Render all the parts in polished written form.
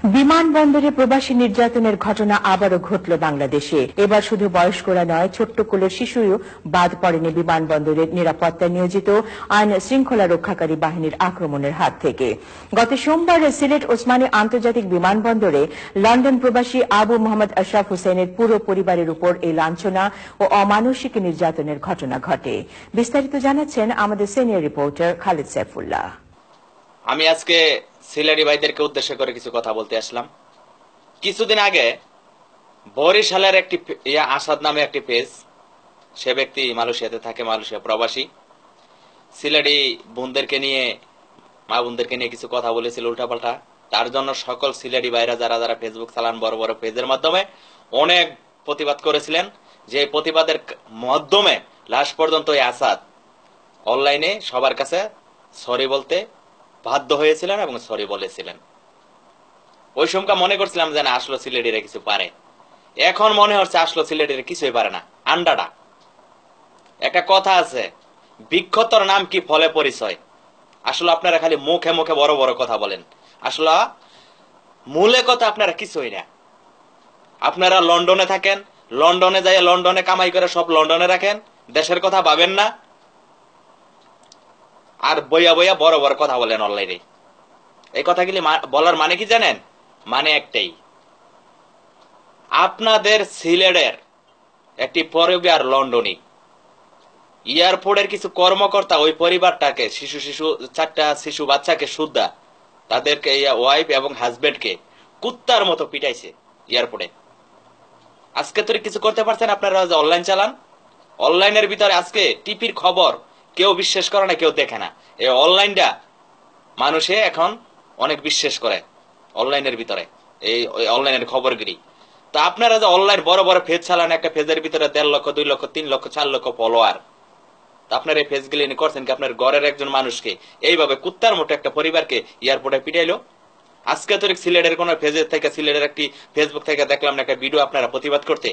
বিমানবন্দরে প্রবাসী নির্যাতনের ঘটনা আবারও ঘটল বাংলাদেশে। এবার শুধু বয়স্করা নয়, ছোট্ট কোলের শিশুও বাদ পড়েনি বিমানবন্দরের নিরাপত্তায় নিয়োজিত আইন শৃঙ্খলা রক্ষাকারী বাহিনীর আক্রমণের হাত থেকে। গত সোমবার সিলেট ওসমানী আন্তর্জাতিক বিমানবন্দরে লন্ডন প্রবাসী আবু মোহাম্মদ আশরাফ হোসেনের পুরো পরিবারের উপর এই লাঞ্ছনা ও অমানসিক নির্যাতনের ঘটনা ঘটে। বিস্তারিত জানাচ্ছেন আমাদের সিনিয়র রিপোর্টার খালিদ সাইফুল্লাহ। আমি আজকে সিলেটি ভাইদেরকে উদ্দেশ্য করে কিছু কথা বলতে আসলাম। কিছুদিন আগে বরিশালের একটি আসাদ নামে একটি পেজ, সে ব্যক্তি মালয়েশিয়াতে থাকে, মালয়েশিয়া প্রবাসী, সিলেটি বোনদেরকে নিয়ে, মা বোনদেরকে নিয়ে কিছু কথা বলেছিল উল্টাপাল্টা। তার জন্য সকল সিলেটি ভাইরা যারা যারা ফেসবুক চালান, বড় বড় পেজের মাধ্যমে অনেক প্রতিবাদ করেছিলেন। যে প্রতিবাদের মাধ্যমে লাস্ট পর্যন্ত এই আসাদ অনলাইনে সবার কাছে সরি বলতে বাধ্য হয়েছিলেন এবং সরি বলেছিলেন। ওই সময় মনে করছিলাম যে না, আসলো সিলেটিরা কিছু পারে। এখন মনে হচ্ছে আসলো সিলেটিরা কিছুই পারে না, আন্ডাটা। একটা কথা আছে, বিক্ষতর নাম কি ফলে পরিচয়। আসলে আপনারা খালি মুখে মুখে বড় বড় কথা বলেন, আসলে মূলে কথা আপনারা কিছুই না। আপনারা লন্ডনে থাকেন, লন্ডনে যাই লন্ডনে কামাই করে সব লন্ডনে রাখেন, দেশের কথা ভাবেন না, আর বইয়া বইয়া বড় বড় কথা বলেন অনলাইনে। এই কথাগুলি বলার মানে কি জানেন? মানে একটাই, আপনাদের সিলেটের একটি পরিবার লন্ডনে এয়ারপোর্টের কিছু কর্মকর্তা ওই পরিবারটাকে, চারটা শিশু বাচ্চাকে সুদ্ধা তাদেরকে ওয়াইফ এবং হাজবেন্ডকে কুত্তার মতো পিটাইছে এয়ারপোর্টে। আজকে তো কিছু করতে পারছেন আপনারা, অনলাইন চালান। অনলাইনের ভিতরে আজকে টিপির খবর কেউ বিশ্বাস করে না, কেউ দেখে না। এই অনলাইনটা মানুষে এখন অনেক বিশ্বাস করে অনলাইনের ভিতরে, এই অনলাইনের খবরগুলি। তো আপনারা যে অনলাইন বড় বড় পেজ চালান, একটা পেজের ভিতরে 1.5 লক্ষ 2 লক্ষ 3 লক্ষ 4 লক্ষ ফলোয়ার, তো আপনার এই পেজগুলি করছেন কি? আপনার ঘরের একজন মানুষকে এইভাবে কুত্তার মতো একটা পরিবারকে এয়ারপোর্টে পিটাইলো। আজকে তো সিলেটের কোন পেজের থেকে, সিলেটের একটি ফেসবুক থেকে দেখলাম না একটা ভিডিও আপনারা প্রতিবাদ করতে।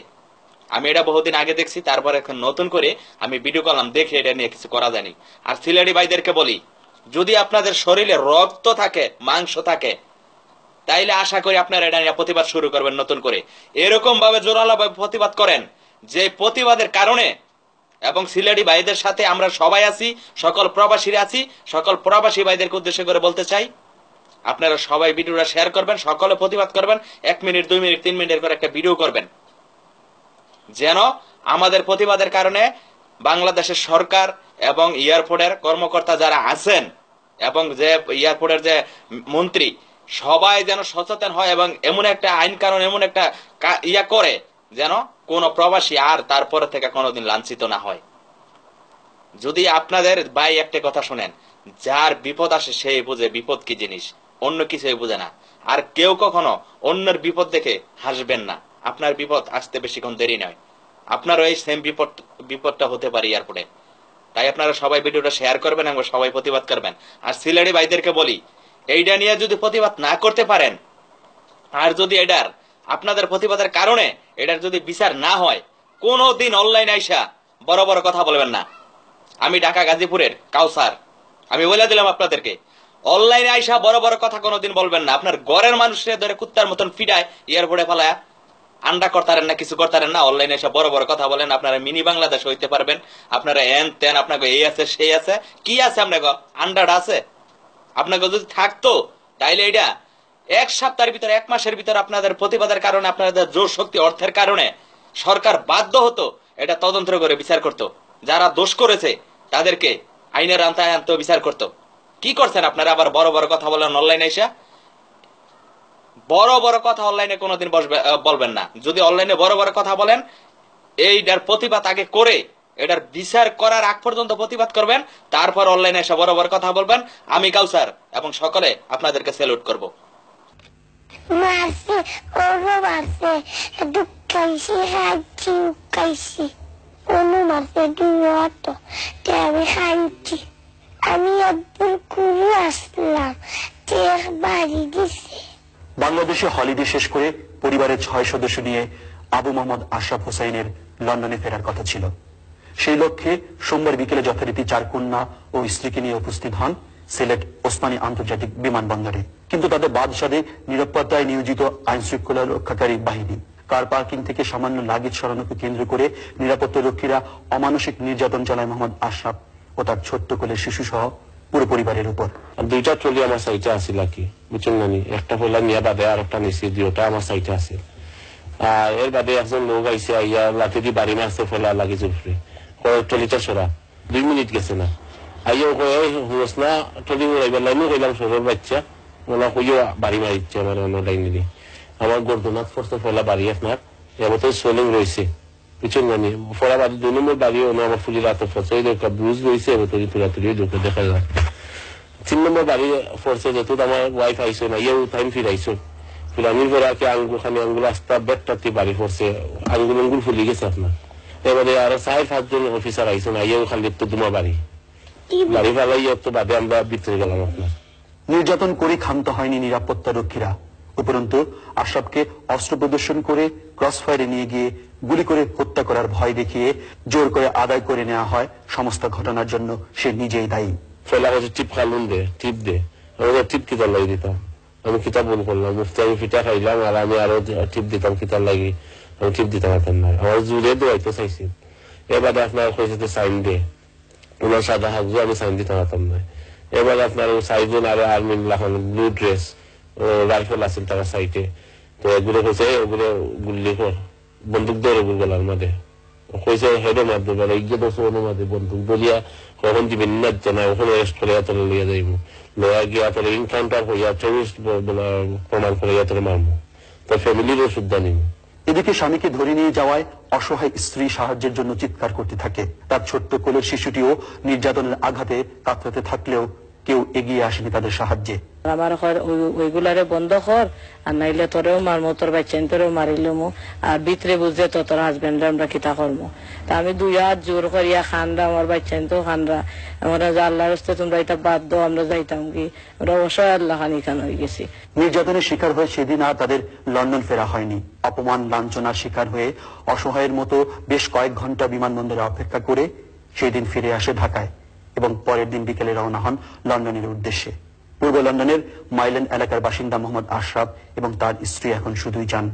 আমি এটা বহুদিন আগে দেখছি, তারপর এখন নতুন করে আমি ভিডিও করলাম, দেখে এটা নিয়ে কিছু করা যায়নি। আর সিলেটি ভাইদেরকে বলি, যদি আপনাদের শরীরে রক্ত থাকে, মাংস থাকে, তাইলে আশা করি আপনারা এটা নিয়ে প্রতিবাদ শুরু করবেন নতুন করে। এরকম ভাবে জোরালো ভাবে প্রতিবাদ করেন যে প্রতিবাদের কারণে, এবং সিলেটি ভাইদের সাথে আমরা সবাই আছি, সকল প্রবাসীরা আছি। সকল প্রবাসী ভাইদেরকে উদ্দেশ্য করে বলতে চাই, আপনারা সবাই ভিডিওটা শেয়ার করবেন, সকলে প্রতিবাদ করবেন। 1 মিনিট 2 মিনিট 3 মিনিটের করে একটা ভিডিও করবেন, যেন আমাদের প্রতিবাদের কারণে বাংলাদেশের সরকার এবং এয়ারপোর্টের কর্মকর্তা যারা আছেন এবং যে এয়ারপোর্টের যে মন্ত্রী, সবাই যেন সচেতন হয় এবং এমন একটা আইন কানুন, এমন একটা করে যেন কোন প্রবাসী আর তারপরে থেকে কোনোদিন লাঞ্ছিত না হয়। যদি আপনাদের ভাই একটা কথা শোনেন, যার বিপদ আসে সেই বুঝে বিপদ কি জিনিস, অন্য কিছুই বুঝে না। আর কেউ কখনো অন্যের বিপদ দেখে হাসবেন না। আপনার বিপদ আসতে বেশিক্ষণ দেরি নয়, আপনারও এই সেম বিপদটা হতে পারে এয়ারপোর্টে। তাই আপনারা সবাই ভিডিওটা শেয়ার করবেন এবং সবাই প্রতিবাদ করবেন। আর সিলেটি ভাইদেরকে বলি, এইটা নিয়ে যদি প্রতিবাদ না করতে পারেন, আর যদি এটার আপনাদের প্রতিবাদের কারণে এটার যদি বিচার না হয়, কোনোদিন অনলাইন আইসা বড় বড় কথা বলবেন না। আমি ঢাকা গাজীপুরের কাউসার, আমি বলে দিলাম আপনাদেরকে, অনলাইনে আইসা বড় বড় কথা কোনোদিন বলবেন না। আপনার ঘরের মানুষের ধরে কুত্তার মতন ফিডায় এয়ারপোর্টে ফেলায় আন্ডা করতারেন না, কিছু করতারেন না। অনলাইনে এসে বড় বড় কথা বলেন, আপনারা মিনি বাংলাদেশ হইতে পারবেন। আপনারা এন তেন, আপনাকে এই আছে সেই আছে, কি আছে আপনাকে? আন্ডাটা আছে আপনাকে? যদি থাকতো তাইলে এটা 1 সপ্তাহের ভিতরে, 1 মাসের ভিতরে আপনাদের প্রতিবাদের কারণে, আপনাদের জোর শক্তি অর্থের কারণে সরকার বাধ্য হতো এটা তদন্ত করে বিচার করত। যারা দোষ করেছে তাদেরকে আইনের আওতায় আনতে বিচার করত। কি করছেন আপনারা? আবার বড় বড় কথা বলেন অনলাইনে এসে। বড় বড় কথা অনলাইনে কোনোদিন বলবেন না। যদি অনলাইনে বড় বড় কথা বলেন, এইটার প্রতিবাদ আগে করে এটার বিচার করার আগ পর্যন্ত প্রতিবাদ করবেন, তারপর অনলাইনে এসে বড় বড় কথা বলবেন। আমি কাউসার এবং সকলে আপনাদেরকে স্যালুট করব। বাংলাদেশে হলিডে শেষ করে পরিবারের 6 সদস্য নিয়ে আবু মোহাম্মদ আশরাফ হোসাইনের লন্ডনে ফেরার কথা ছিল। সেই লক্ষ্যে সোমবার বিকেলে যথারীতি 4 কন্যা ও স্ত্রীকে নিয়ে উপস্থিত হন সিলেট ওসমানী আন্তর্জাতিক বিমানবন্দরে। কিন্তু তাদের বাদ সাধে নিরাপত্তায় নিয়োজিত আইন শৃঙ্খলা রক্ষাকারী বাহিনী। কার পার্কিং থেকে সামান্য লাগেজ সরানোকে কেন্দ্র করে নিরাপত্তা রক্ষীরা অমানসিক নির্যাতন চালায় মোহাম্মদ আশরাফ ও তার ছোট্ট কোলের শিশু সহ পুরো পরিবারের উপর। দুইটা ট্রলি আমার সাইটে আসিল আর কি, বুঝছেন না, একটা ফেলা নিয়ে বাদে আর একটা নিচে দুইটা আমার সাইটে আসিল। আর এর বাদে একজন লোক আইসে আইয়া লাঠি দিয়ে বাড়ি মারছে ফেলা লাগেজ উপরে, ট্রলিটা সরা 2 মিনিট গেছে না, আইয়া হুস না ট্রলি উড়াইবার লাইনও কইলাম সরোর বাচ্চা ওলা কইও বাড়ি মারিচ্ছে আমার অন্য লাইনে দিয়ে। আমার গর্দনাথ ফোর্সে ফেলা বাড়ি আপনার এবার তো সোলিং রয়েছে, বুঝছেন না, ফোলা বাড়ি 2 নম্বর বাড়ি আমার ফুলি রাতে ফসে একটা ব্রুজ রয়েছে, এবার তৈরি তুড়াতুড়ি ঢুকে দেখা যায়। 3 নম্বর বাড়ি ফোর্সে যেত আমার ওয়াইফ আইসো না, ইয়েও টাইম ফিরাইছো ফিরানির পরে আর কি আঙ্গুখানি আঙ্গুল আস্তা বেডটাতে বাড়ি ফোর্সে আঙ্গুল আঙ্গুল ফুলি গেছে আপনার। এবারে আরো 4-5 জন অফিসার আইসো না, ইয়েও খালি তো দুমা বাড়ি বাড়ি ফেলাই তো বাদে আমরা ভিতরে গেলাম আপনার। নির্যাতন করে ক্ষান্ত হয়নি নিরাপত্তা রক্ষীরা, উপরন্তু আশরাফকে অস্ত্র প্রদর্শন করে ক্রসফায়ারে নিয়ে গিয়ে গুলি করে হত্যা করার ভয় দেখিয়ে জোর করে আদায় করে নেওয়া হয় সমস্ত ঘটনার জন্য সে নিজেই দায়ী। ফেলা হচ্ছে টিপ খালুন দে টিপ দে, আমাদের টিপ কিতার লাগিয়ে দিতাম, আমি কিতাব বল করলাম মুফতি, আমি ফিটা খাইলাম আর আমি আরো টিপ দিতাম কিতার লাগি, আমি টিপ দিতে পারতাম না, আমার জুড়ে দোয়াইতে চাইছি। এবারে আপনার কইছে সাইন দে, ওনার সাদা হাজু আমি সাইন দিতে পারতাম না। এবার আপনার 4 জন আরো আর্মি লাগান ব্লু ড্রেস রাইফেল আছে তারা সাইটে, তো এগুলো কইছে ওগুলো গুলি কর বন্দুক ধরে গলার মাঝে কইছে হেডে মার দেবে ইজ্ঞে দোষ মাঝে বন্দুক বলিয়া কখন দিবেন না জানা, ওখানে অ্যারেস্ট করে এতলে লিয়ে যাইব, লয়া গিয়ে এতলে ইনকাউন্টার হইয়া টেররিস্ট প্রমাণ করে এতলে মারবো, তো ফ্যামিলিরও সুদ্ধা নিব। এদিকে স্বামীকে ধরে নিয়ে যাওয়ায় অসহায় স্ত্রী সাহায্যের জন্য চিৎকার করতে থাকে। তার ছোট্ট কোলের শিশুটিও নির্যাতনের আঘাতে কাতরাতে থাকলেও কেউ এগিয়ে আসেনি তাদের সাহায্যে। আমার ওইগুলারে বন্ধ কর, আর নাইলে তোরেও মারমো, তোর বাচ্চা তোরেও মারিলমো, আর ভিতরে বুঝে তো তোর হাজবেন্ড আমরা কিতা করবো। তা আমি 2 হাত জোর করিয়া খানরা, আমার বাচ্চা তো খানরা, আমরা আল্লাহর রাস্তায় তোমরা এটা বাদ দাও, আমরা যাইতাম কি, আমরা অসহায় আল্লাহ খানি খান হয়ে গেছি। নির্যাতনের শিকার হয়ে সেদিন আর তাদের লন্ডন ফেরা হয়নি। অপমান লাঞ্ছনার শিকার হয়ে অসহায়ের মতো বেশ কয়েক ঘন্টা বিমানবন্দরে অপেক্ষা করে সেদিন ফিরে আসে ঢাকায় এবং পরের দিন বিকেলে রওনা হন লন্ডনের উদ্দেশ্যে। পূর্ব লন্ডনের মাইল্যান্ড এলাকার বাসিন্দা মোহাম্মদ আশরাফ এবং তার স্ত্রী এখন শুধুই চান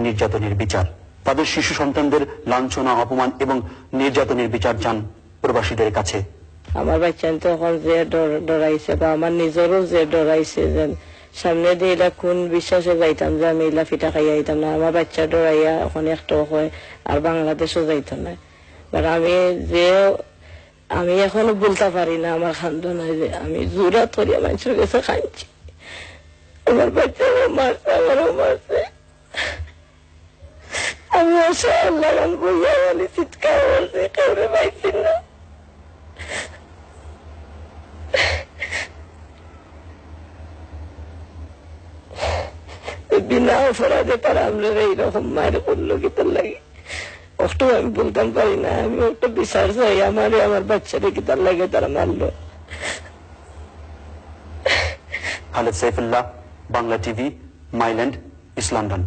নির্যাতনের বিচার। তাদের শিশু সন্তানদের লাঞ্ছনা, অপমান এবং নির্যাতনের বিচার চান প্রবাসীদের কাছে। আমার বাচ্চা তখন যে ডরাইছে, বা আমার নিজেরও যে ডরাইছে, যে সামনে দিয়ে এলা কোন বিশ্বাসে যাইতাম যে আমি এলা ফিটা খাইয়া যাইতাম না, আমার বাচ্চা ডরাইয়া ওখানে একটা হয় আর বাংলাদেশও যাইতাম না। আমি এখনো বলতে পারি না, আমার খান্দ নাই যে আমি জোরা তরিয়া মানুষের কাছে খাইছি, আমার বাচ্চারও মারছে, আমারও মারছে, আমি অসহায় লাগান বইয়া বলি চিৎকার করছি, কাউরে পাইছি না। বিনা অপরাধে তারা আমরা এইরকম মায়ের করলো কি তার লাগে একটু আমি বলতাম পারি না, আমি একটা বিচার চাই আমারে, আমার বাচ্চারে কি তার লাগে তারা মারলো। Khaled Saifullah, Bangla TV, Mile End, east London.